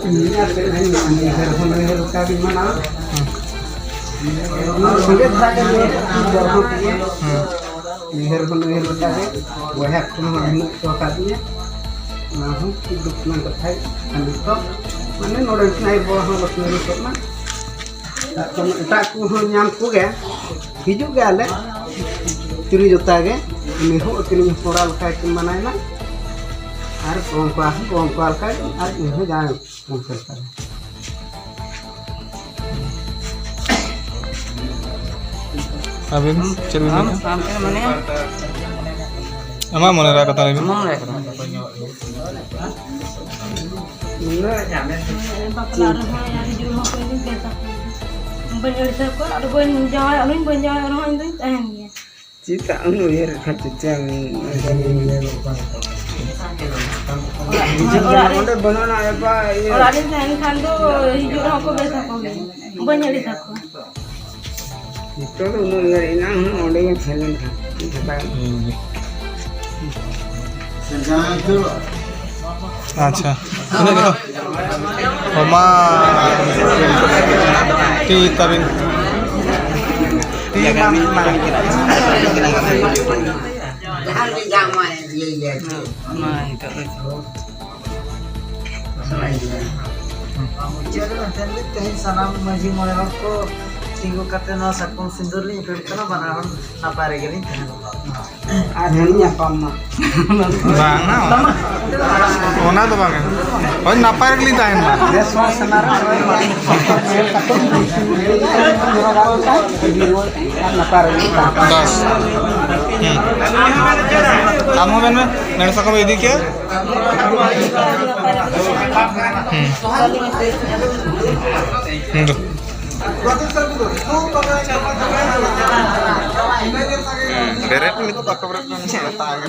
ini ada ini herhon ka gimana sulit saja ini jauh dia ini herhon ka banyak tuh to katanya nah hidup nang terkait kan itu mana orang naik bawah los nurut mah tak ku nyamku ya hijau gale tiri juta ge ini ho tiri moral kayak mana enak আর কোন কালকায় আর ইহে যায় কোন কালকায় আবেন চলুন মানে আমার মনে রাখা তাই মনে রাখা bapak orang yang di rumah aku ini biasa banyak sekali ada banyak jawab alun banyak orang itu tahan dia cita anu ya kacang udah banana ya pak orang lain tahan kan tuh hijau aku biasa aku banyak di aku itu tuh ngeri nang udah yang jalan kan আচ্ছা শুনে দেখো ওমা কি তাবিন sanam maji mole ko tinggu kate no sakon sindur ni pedkana banahon napare gini adanya pama bang na ona to bang oy napar gli tahen na deswa senar दस काम हो में मेरे सको यदि क्या Beret itu pakai berat tangan